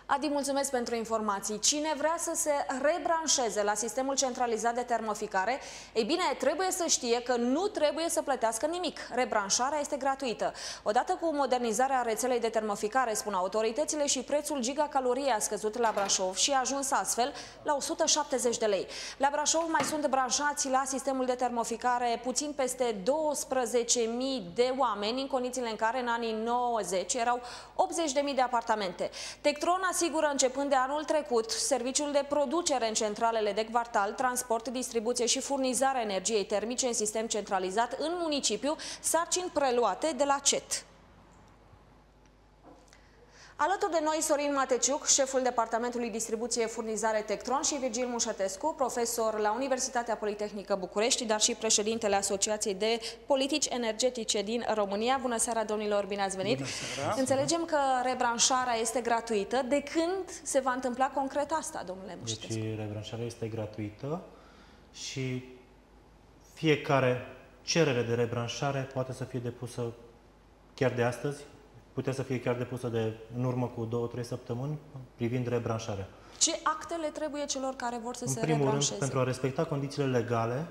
Adi, mulțumesc pentru informații. Cine vrea să se rebranșeze la sistemul centralizat de termoficare, ei bine, trebuie să știe că nu trebuie să plătească nimic. Rebranșarea este gratuită. Odată cu modernizarea rețelei de termoficare, spun autoritățile, și prețul gigacaloriei a scăzut la Brașov și a ajuns astfel la 170 de lei. La Brașov mai sunt branșați la sistemul de termoficare puțin peste 12.000 de oameni, în condițiile în care în anii 90 erau 80.000 de apartamente. Tectron asigură începând de anul trecut serviciul de producere în centralele de quartal, transport, distribuție și furnizarea energiei termice în sistem centralizat în municipiu, sarcini preluate de la CET. Alături de noi Sorin Mateciuc, șeful Departamentului Distribuție Furnizare Tectron, și Virgil Mușătescu, profesor la Universitatea Politehnică București, dar și președintele Asociației de Politici Energetice din România. Bună seara, domnilor, bine ați venit! Înțelegem că rebranșarea este gratuită. De când se va întâmpla concret asta, domnule Mușătescu? Deci rebranșarea este gratuită și fiecare cerere de rebranșare poate să fie depusă chiar de astăzi. Putea să fie chiar depusă în urmă cu 2-3 săptămâni privind rebranșarea. Ce acte le trebuie celor care vor să se rebranșeze? În primul rând, pentru a respecta condițiile legale,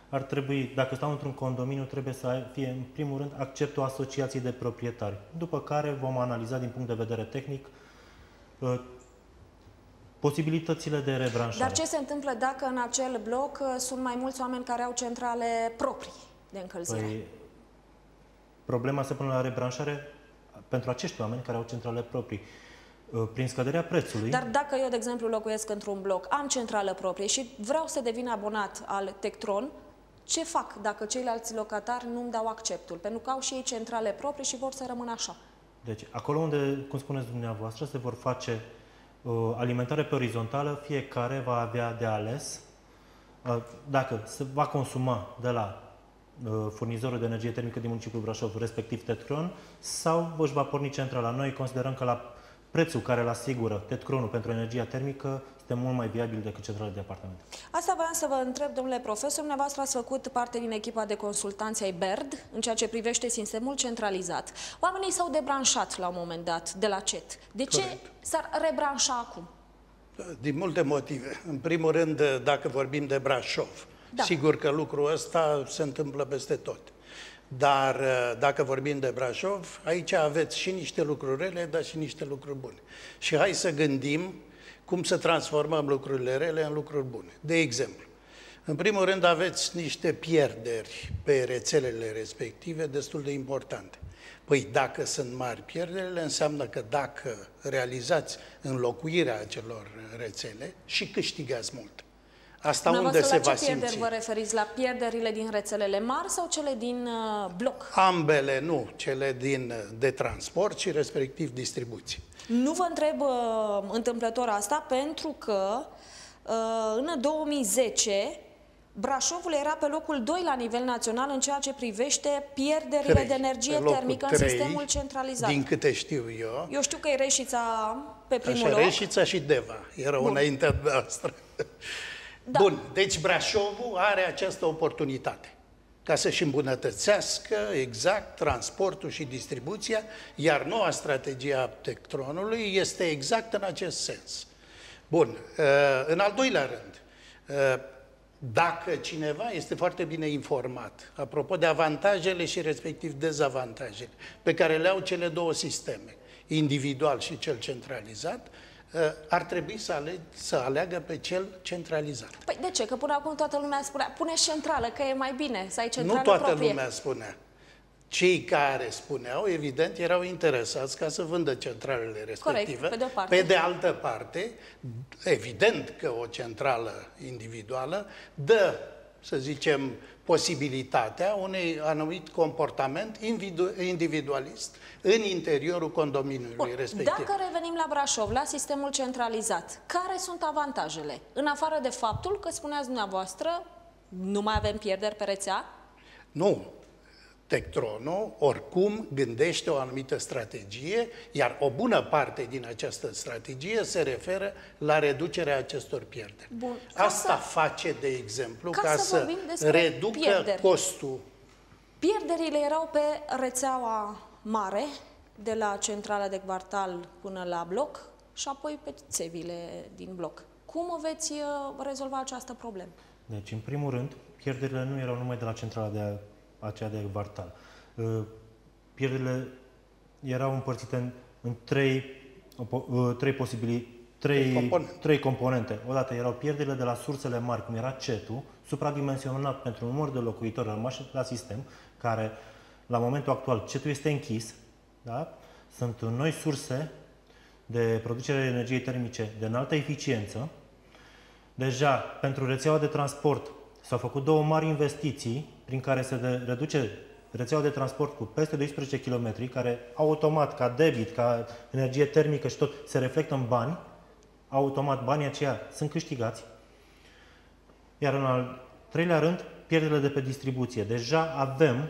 ar trebui, dacă stau într-un condominiu, trebuie să fie, în primul rând, acceptul asociației de proprietari. După care vom analiza din punct de vedere tehnic posibilitățile de rebranșare. Dar ce se întâmplă dacă în acel bloc sunt mai mulți oameni care au centrale proprii de încălzire? Păi, problema se pune la rebranșare pentru acești oameni care au centrale proprii, prin scăderea prețului. Dar dacă eu, de exemplu, locuiesc într-un bloc, am centrală proprie și vreau să devin abonat al Tectron, ce fac dacă ceilalți locatari nu-mi dau acceptul? Pentru că au și ei centrale proprii și vor să rămână așa. Deci, acolo unde, cum spuneți dumneavoastră, se vor face alimentare pe orizontală, fiecare va avea de ales dacă se va consuma de la furnizorul de energie termică din municipiul Brașov, respectiv Tectron, sau își va porni centrala. Noi considerăm că la prețul care îl asigură Tectronul pentru energia termică este mult mai viabil decât centrala de apartamente. Asta vreau să vă întreb, domnule profesor. Dumneavoastră ați făcut parte din echipa de consultanți ai BERD în ceea ce privește sistemul centralizat. Oamenii s-au debranșat la un moment dat de la CET. De ce s-ar rebranșa acum? Din multe motive. În primul rând, dacă vorbim de Brașov, sigur că lucrul ăsta se întâmplă peste tot. Dar dacă vorbim de Brașov, aici aveți și niște lucruri rele, dar și niște lucruri bune. Și hai să gândim cum să transformăm lucrurile rele în lucruri bune. De exemplu, în primul rând aveți niște pierderi pe rețelele respective destul de importante. Păi dacă sunt mari pierderile, înseamnă că dacă realizați înlocuirea acelor rețele și câștigați mult. Asta unde se va simți? La ce pierderi vă referiți? La pierderile din rețelele mari sau cele din bloc? Ambele, nu. Cele de transport și respectiv distribuție. Nu vă întreb întâmplător asta pentru că în 2010 Brașovul era pe locul 2 la nivel național în ceea ce privește pierderile de energie termică în sistemul centralizat. Din câte știu eu. Eu știu că e Reșița pe primul loc. Reșița și Deva erau înaintea noastră. Da. Bun, deci Brașovul are această oportunitate ca să-și îmbunătățească exact transportul și distribuția, iar noua strategie a Tectronului este exact în acest sens. Bun, în al doilea rând, dacă cineva este foarte bine informat, apropo de avantajele și respectiv dezavantajele pe care le au cele două sisteme, individual și cel centralizat, ar trebui să aleagă pe cel centralizat. Păi de ce? Că până acum toată lumea spunea, pune centrală, că e mai bine să ai centrală proprie. Nu toată proprie. lumea spunea. Cei care spuneau, evident, erau interesați ca să vândă centralele respective. Corect, pe de o parte. Pe de altă parte, evident că o centrală individuală dă, să zicem, posibilitatea unui anumit comportament individualist în interiorul condominiului respectiv. Dacă revenim la Brașov, la sistemul centralizat, care sunt avantajele? În afară de faptul că spuneați dumneavoastră, nu mai avem pierderi pe rețea? Nu. Tectronul oricum gândește o anumită strategie, iar o bună parte din această strategie se referă la reducerea acestor pierderi. Bun. Asta face, de exemplu, ca să reducă costul. Pierderile erau pe rețeaua mare, de la centrala de quartal până la bloc, și apoi pe țevile din bloc. Cum veți rezolva această problemă? Deci, în primul rând, pierderile nu erau numai de la centrala aceea de Vartal. Pierderile erau împărțite în trei componente. Odată erau pierderile de la sursele mari, cum era CET-ul, supradimensionat pentru număr de locuitori rămași la sistem, care, la momentul actual, CET-ul este închis. Da? Sunt noi surse de producere de energie termice de înaltă eficiență. Deja, pentru rețeaua de transport, s-au făcut două mari investiții prin care se reduce rețeaua de transport cu peste 12 km, care automat, ca debit, ca energie termică și tot, se reflectă în bani. Automat, banii aceia sunt câștigați. Iar în al treilea rând, pierderile de pe distribuție. Deja avem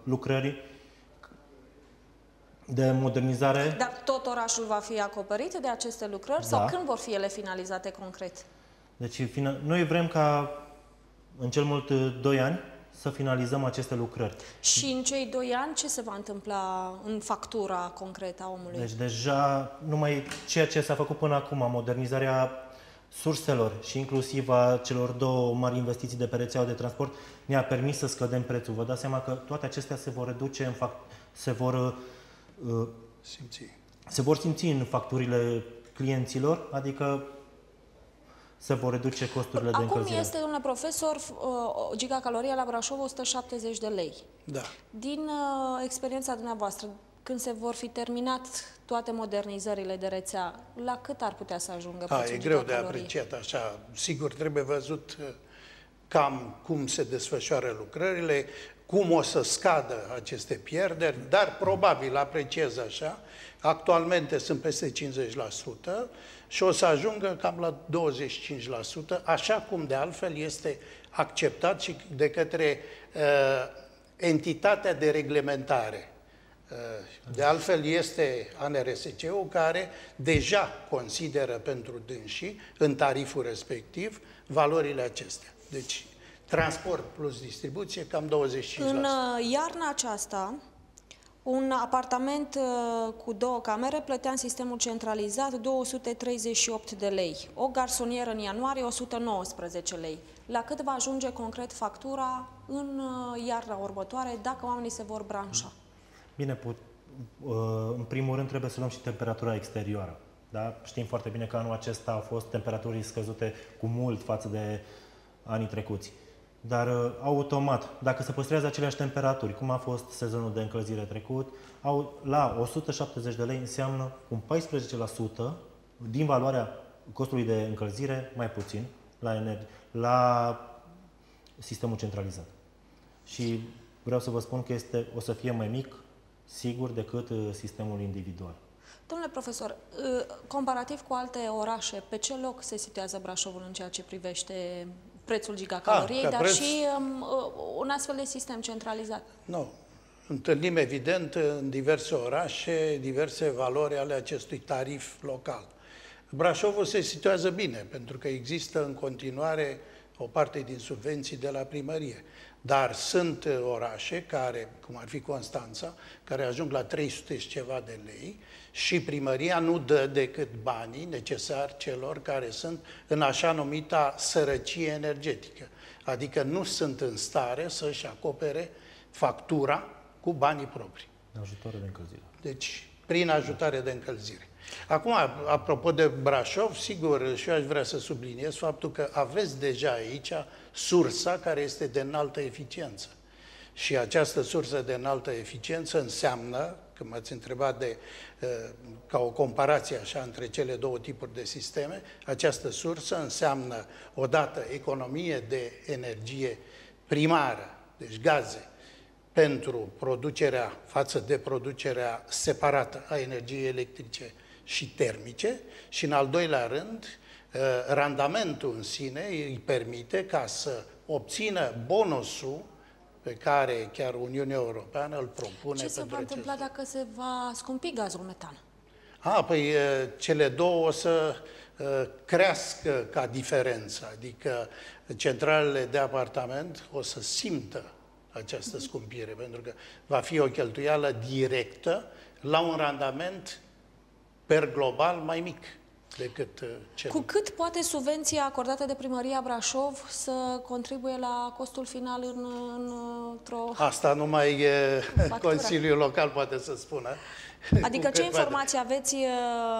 lucrări de modernizare. Dar tot orașul va fi acoperit de aceste lucrări? Da. Sau când vor fi ele finalizate concret? Deci noi vrem ca în cel mult 2 ani să finalizăm aceste lucrări. Și în cei 2 ani ce se va întâmpla în factura concretă a omului? Deci deja numai ceea ce s-a făcut până acum, modernizarea surselor și inclusiv a celor două mari investiții de pe rețeaua de transport, ne-a permis să scădem prețul. Vă dați seama că toate acestea se vor reduce, se vor simți în facturile clienților, adică se vor reduce costurile de încălzire. Acum este, domnule profesor, gigacaloria la Brașov 170 de lei. Da. Din experiența dumneavoastră, când se vor fi terminat toate modernizările de rețea, la cât ar putea să ajungă prețul E greu de apreciat așa. Sigur, trebuie văzut cam cum se desfășoară lucrările, cum o să scadă aceste pierderi, dar probabil, apreciez așa, actualmente sunt peste 50% și o să ajungă cam la 25%, așa cum de altfel este acceptat și de către entitatea de reglementare. De altfel este ANRSC-ul care deja consideră pentru dânsii, în tariful respectiv, valorile acestea. Deci, transport plus distribuție, cam 25%. În iarna aceasta, un apartament cu 2 camere plătea în sistemul centralizat 238 de lei. O garsonieră în ianuarie 119 lei. La cât va ajunge concret factura în iarna următoare dacă oamenii se vor branșa? Bine, în primul rând trebuie să luăm și temperatura exterioară. Da? Știm foarte bine că anul acesta au fost temperaturi scăzute cu mult față de anii trecuți. Dar automat, dacă se păstrează aceleași temperaturi, cum a fost sezonul de încălzire trecut, la 170 de lei înseamnă un 14% din valoarea costului de încălzire, mai puțin, la sistemul centralizat. Și vreau să vă spun că o să fie mai mic, sigur, decât sistemul individual. Domnule profesor, comparativ cu alte orașe, pe ce loc se situează Brașovul în ceea ce privește prețul gigacaloriei, dar și un astfel de sistem centralizat? Nu. Întâlnim, evident, în diverse orașe, diverse valori ale acestui tarif local. Brașovul se situează bine, pentru că există în continuare o parte din subvenții de la primărie. Dar sunt orașe care, cum ar fi Constanța, care ajung la 300 și ceva de lei și primăria nu dă decât banii necesari celor care sunt în așa numita sărăcie energetică. Adică nu sunt în stare să-și acopere factura cu banii proprii. Ajutoare de încălzire. Deci, prin ajutare de încălzire. Acum, apropo de Brașov, sigur, și eu aș vrea să subliniez faptul că aveți deja aici sursa care este de înaltă eficiență. Și această sursă de înaltă eficiență înseamnă, că m-ați întrebat ca o comparație așa între cele două tipuri de sisteme, această sursă înseamnă odată economie de energie primară, deci gaze, pentru producerea, față de producerea separată a energiei electrice și termice și, în al doilea rând, randamentul în sine îi permite ca să obțină bonusul pe care chiar Uniunea Europeană îl propune. Ce se va întâmpla dacă se va scumpi gazul metan? Păi cele două o să crească ca diferență, adică centralele de apartament o să simtă această scumpire, pentru că va fi o cheltuială directă la un randament per global mai mic decât cel. Cu cât poate subvenția acordată de Primăria Brașov să contribuie la costul final într-o Asta numai Consiliul Local poate să spună. Adică ce informații aveți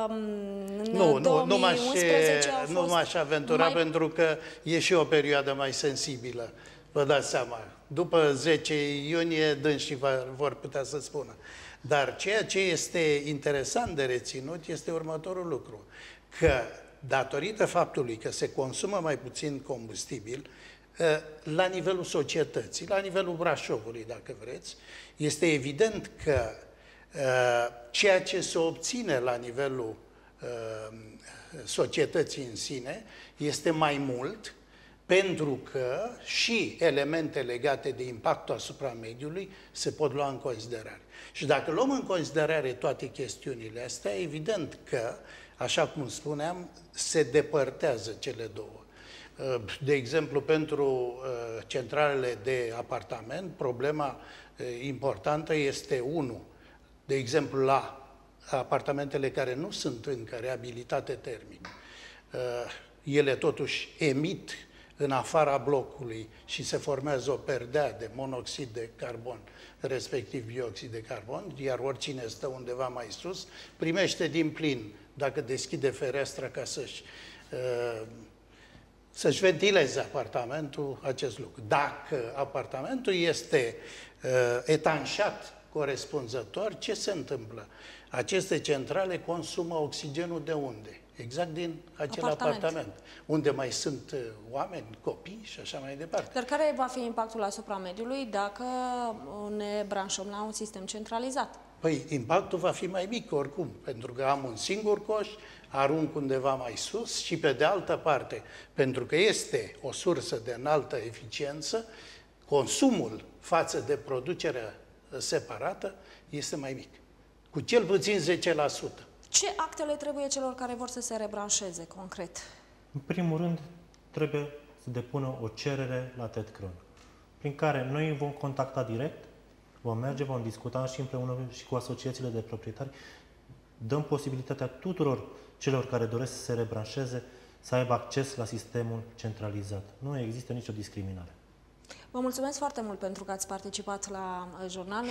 în nu 2011 nu m-aș aventura pentru că e și o perioadă mai sensibilă. Vă dați seama. După 10 iunie dânsii vor putea să spună. Dar ceea ce este interesant de reținut este următorul lucru. Că datorită faptului că se consumă mai puțin combustibil, la nivelul societății, la nivelul Brașovului, dacă vreți, este evident că ceea ce se obține la nivelul societății în sine este mai mult, pentru că și elemente legate de impactul asupra mediului se pot lua în considerare. Și dacă luăm în considerare toate chestiunile astea, evident că, așa cum spuneam, se depărtează cele două. De exemplu, pentru centralele de apartament, problema importantă este, unu, de exemplu, la apartamentele care nu sunt încă reabilitate termic, ele totuși emit în afara blocului și se formează o perdea de monoxid de carbon, respectiv dioxid de carbon, iar oricine stă undeva mai sus, primește din plin, dacă deschide fereastra ca să-și ventileze apartamentul, acest lucru. Dacă apartamentul este etanșat corespunzător, ce se întâmplă? Aceste centrale consumă oxigenul de unde? Exact din acel apartament, unde mai sunt oameni, copii și așa mai departe. Dar care va fi impactul asupra mediului dacă ne branșăm la un sistem centralizat? Păi, impactul va fi mai mic oricum, pentru că am un singur coș, arunc undeva mai sus și pe de altă parte, pentru că este o sursă de înaltă eficiență, consumul față de producerea separată este mai mic, cu cel puțin 10%. Ce acte le trebuie celor care vor să se rebranșeze concret? În primul rând, trebuie să depună o cerere la TED Cron, prin care noi îi vom contacta direct, vom merge, vom discuta și împreună și cu asociațiile de proprietari, dăm posibilitatea tuturor celor care doresc să se rebranșeze să aibă acces la sistemul centralizat. Nu există nicio discriminare. Vă mulțumesc foarte mult pentru că ați participat la jurnal.